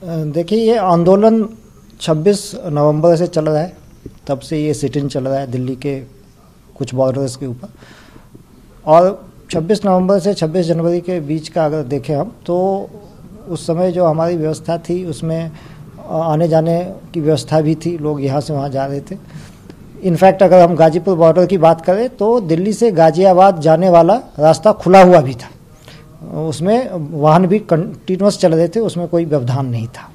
देखिए, ये आंदोलन 26 नवंबर से चल रहा है। तब से ये सिट इन चल रहा है दिल्ली के कुछ बॉर्डर्स के ऊपर। और 26 नवंबर से 26 जनवरी के बीच का अगर देखें हम, तो उस समय जो हमारी व्यवस्था थी उसमें आने जाने की व्यवस्था भी थी, लोग यहाँ से वहाँ जा रहे थे। इनफैक्ट अगर हम गाजीपुर बॉर्डर की बात करें तो दिल्ली से गाजियाबाद जाने वाला रास्ता खुला हुआ भी था, उसमें वाहन भी कंटिन्यूस चल रहे थे, उसमें कोई व्यवधान नहीं था।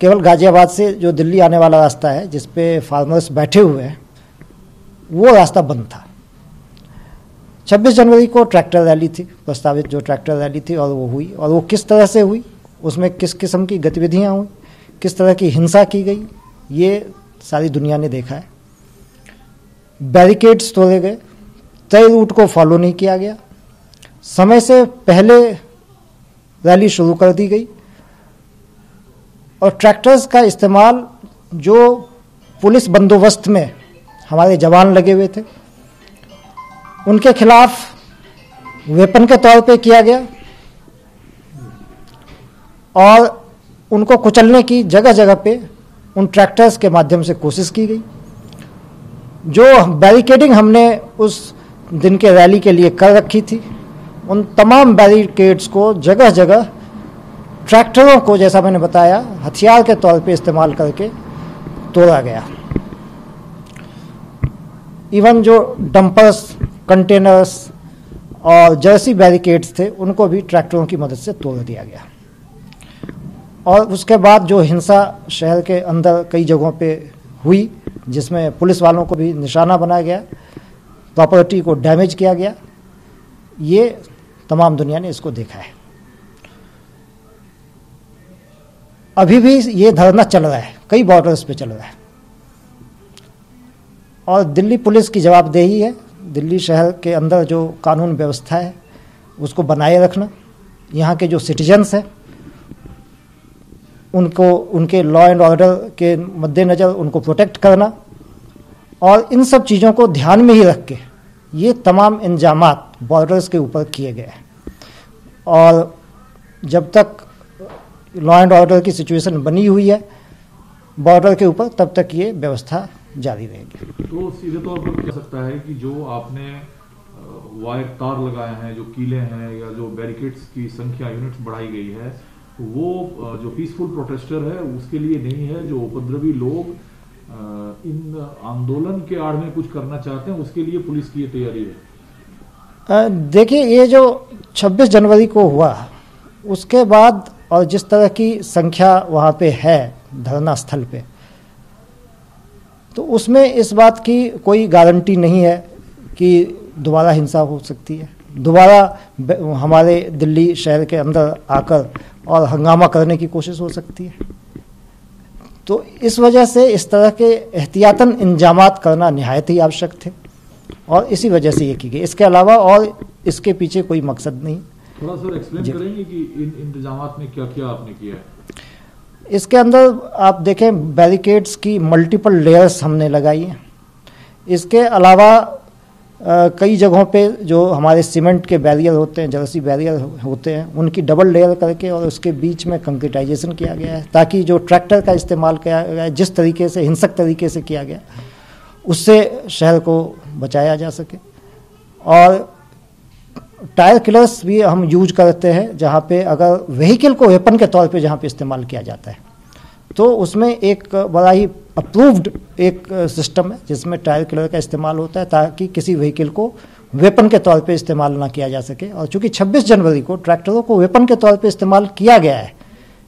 केवल गाजियाबाद से जो दिल्ली आने वाला रास्ता है जिस पे फार्मर्स बैठे हुए हैं, वो रास्ता बंद था। 26 जनवरी को ट्रैक्टर रैली थी, प्रस्तावित जो ट्रैक्टर रैली थी, और वो हुई। और वो किस तरह से हुई, उसमें किस किस्म की गतिविधियां हुई, किस तरह की हिंसा की गई, ये सारी दुनिया ने देखा है। बैरिकेड्स तोड़े गए, तय रूट को फॉलो नहीं किया गया, समय से पहले रैली शुरू कर दी गई, और ट्रैक्टर्स का इस्तेमाल जो पुलिस बंदोबस्त में हमारे जवान लगे हुए थे उनके खिलाफ वेपन के तौर पे किया गया, और उनको कुचलने की जगह जगह पे उन ट्रैक्टर्स के माध्यम से कोशिश की गई। जो बैरिकेडिंग हमने उस दिन के रैली के लिए कर रखी थी, उन तमाम बैरिकेड्स को जगह जगह ट्रैक्टरों को, जैसा मैंने बताया, हथियार के तौर पे इस्तेमाल करके तोड़ा गया। इवन जो डंपर्स, कंटेनर्स और जर्सी बैरिकेड्स थे उनको भी ट्रैक्टरों की मदद से तोड़ दिया गया। और उसके बाद जो हिंसा शहर के अंदर कई जगहों पे हुई, जिसमें पुलिस वालों को भी निशाना बनाया गया, प्रॉपर्टी को डैमेज किया गया, ये तमाम दुनिया ने इसको देखा है। अभी भी ये धरना चल रहा है, कई बॉर्डर्स पे चल रहा है, और दिल्ली पुलिस की जवाबदेही है दिल्ली शहर के अंदर जो कानून व्यवस्था है उसको बनाए रखना, यहाँ के जो सिटीजन्स हैं उनको, उनके लॉ एंड ऑर्डर के मद्देनज़र उनको प्रोटेक्ट करना, और इन सब चीज़ों को ध्यान में ही रख के ये तमाम इंजामात बॉर्डर्स के ऊपर किए गए हैं। और जब तक लॉ एंड ऑर्डर की सिचुएशन बनी हुई है बॉर्डर के ऊपर, तब तक ये व्यवस्था जारी रहेगी। तो सीधे तौर पर कह सकता है कि जो आपने वायर तार लगाए हैं, जो कीले हैं, या जो बैरिकेड्स की संख्या, यूनिट्स बढ़ाई गई है, वो जो पीसफुल प्रोटेस्टर है उसके लिए नहीं है। जो उपद्रवी लोग इन आंदोलन के आड़ में कुछ करना चाहते हैं उसके लिए पुलिस की तैयारी है। देखिए, ये जो 26 जनवरी को हुआ उसके बाद, और जिस तरह की संख्या वहाँ पे है धरना स्थल पे, तो उसमें इस बात की कोई गारंटी नहीं है कि दोबारा हिंसा हो सकती है, दोबारा हमारे दिल्ली शहर के अंदर आकर और हंगामा करने की कोशिश हो सकती है। तो इस वजह से इस तरह के एहतियातन इंजामात करना निहायत ही आवश्यक थे, और इसी वजह से ये की गई। इसके अलावा और इसके पीछे कोई मकसद नहीं। थोड़ा सा एक्सप्लेन करेंगे कि इन इंतजामात में क्या क्या आपने किया है? इसके अंदर आप देखें, बैरिकेड्स की मल्टीपल लेयर्स हमने लगाई हैं। इसके अलावा कई जगहों पे जो हमारे सीमेंट के बैरियर होते हैं, जर्सी बैरियर होते हैं, उनकी डबल लेयर करके और उसके बीच में कंक्रीटाइजेशन किया गया है, ताकि जो ट्रैक्टर का इस्तेमाल किया गया है, जिस तरीके से हिंसक तरीके से किया गया, उससे शहर को बचाया जा सके। और टायर किलर्स भी हम यूज करते हैं, जहाँ पे अगर व्हीकल को वेपन के तौर पे जहाँ पे इस्तेमाल किया जाता है, तो उसमें एक बड़ा ही अप्रूव्ड एक सिस्टम है जिसमें टायर किलर का इस्तेमाल होता है, ताकि किसी व्हीकल को वेपन के तौर पे इस्तेमाल ना किया जा सके। और चूंकि 26 जनवरी को ट्रैक्टरों को वेपन के तौर पे इस्तेमाल किया गया है,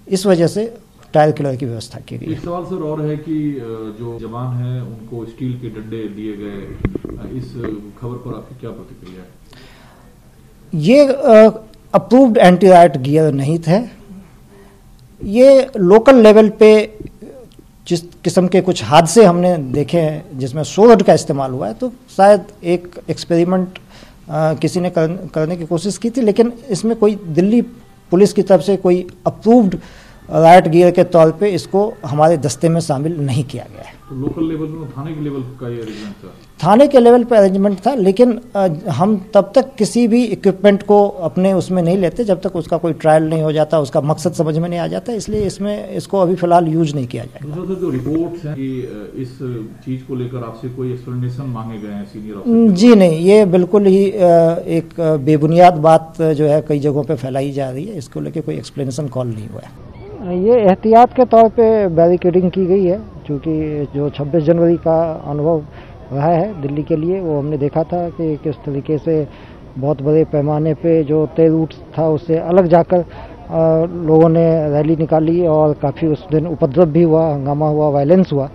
इस वजह से टायर किलर की व्यवस्था की गई है। एक सवाल सर और है कि जो जवान हैं उनको स्टील के डंडे दिए गए, इस खबर पर आपकी क्या प्रतिक्रिया है? ये अप्रूव्ड एंटी राइट गियर नहीं थे। ये लोकल लेवल पे जिस किस्म के कुछ हादसे हमने देखे हैं जिसमें सोर्ड का इस्तेमाल हुआ है, तो शायद एक एक्सपेरिमेंट किसी ने करने की कोशिश की थी, लेकिन इसमें कोई दिल्ली पुलिस की तरफ से कोई अप्रूव्ड राइट गियर के तौर पे इसको हमारे दस्ते में शामिल नहीं किया गया है। तो लोकल लेवल में थाने के लेवल का ये अरेंजमेंट था? थाने के लेवल पे अरेंजमेंट था, लेकिन हम तब तक किसी भी इक्विपमेंट को अपने उसमें नहीं लेते जब तक उसका कोई ट्रायल नहीं हो जाता, उसका मकसद समझ में नहीं आ जाता, इसलिए इसको अभी फिलहाल यूज नहीं किया जाएगा। दूसरा जो रिपोर्ट्स हैं कि इस चीज को लेकर आपसे कोई एक्सप्लेनेशन मांगे गए हैं सीनियर ऑफिसर? जी नहीं, ये बिल्कुल ही एक बेबुनियाद बात जो है कई जगहों पे फैलाई जा रही है, इसको लेकर कोई एक्सप्लेनेशन कॉल नहीं हुआ है। ये एहतियात के तौर पे बैरिकेडिंग की गई है, क्योंकि जो 26 जनवरी का अनुभव रहा है दिल्ली के लिए, वो हमने देखा था कि किस तरीके से बहुत बड़े पैमाने पे जो तय रूट था उससे अलग जाकर लोगों ने रैली निकाली और काफ़ी उस दिन उपद्रव भी हुआ, हंगामा हुआ, वायलेंस हुआ।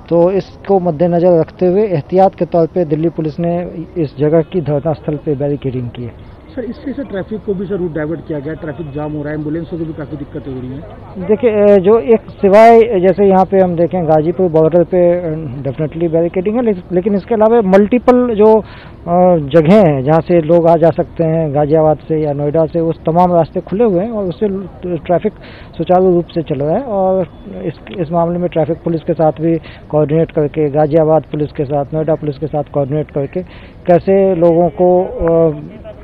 तो इसको मद्देनज़र रखते हुए एहतियात के तौर पे दिल्ली पुलिस ने इस जगह की धरना स्थल पे बैरिकेडिंग की है। सर, इससे से ट्रैफिक को भी सर रूट डाइवर्ट किया गया, ट्रैफिक जाम हो रहा है, एम्बुलेंसों को भी काफ़ी दिक्कत हो रही है। देखिए, जो एक सिवाय जैसे यहाँ पे हम देखें गाजीपुर बॉर्डर पे डेफिनेटली बैरिकेडिंग है, लेकिन इसके अलावा मल्टीपल जो जगह हैं जहाँ से लोग आ जा सकते हैं गाजियाबाद से या नोएडा से, उस तमाम रास्ते खुले हुए हैं और उससे ट्रैफिक सुचारू रूप से चल रहा है। और इस मामले में ट्रैफिक पुलिस के साथ भी कोऑर्डिनेट करके, गाजियाबाद पुलिस के साथ, नोएडा पुलिस के साथ कोऑर्डिनेट करके कैसे लोगों को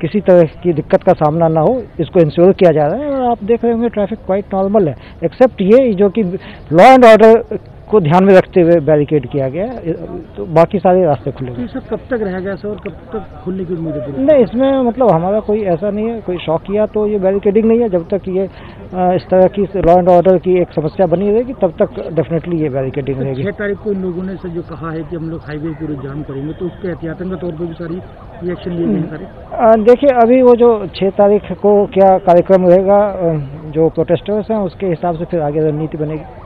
किसी तरह की दिक्कत का सामना ना हो, इसको इंश्योर किया जा रहा है। और आप देख रहे होंगे ट्रैफिक क्वाइट नॉर्मल है, एक्सेप्ट ये जो कि लॉ एंड ऑर्डर को ध्यान में रखते हुए बैरिकेड किया गया, तो बाकी सारे रास्ते खुले हुए। तो सर कब तक रहेगा सर, और कब तक खुलने की उम्मीद है? नहीं, इसमें मतलब हमारा कोई ऐसा नहीं है, कोई शौक किया तो ये बैरिकेडिंग नहीं है। जब तक ये इस तरह की लॉ एंड ऑर्डर की एक समस्या बनी रहेगी तब तक डेफिनेटली ये बैरिकेडिंग रहेगी। 6 तारीख को इन लोगों ने सर जो कहा है कि हम लोग हाईवे पूरे जाम करेंगे, तो उसके एहतियातन के तौर पर भी सारी रिएक्शन लिए गए सारे? देखिए, अभी वो जो 6 तारीख को क्या कार्यक्रम रहेगा, जो प्रोटेस्टर्स हैं उसके हिसाब से फिर आगे रणनीति बनेगी।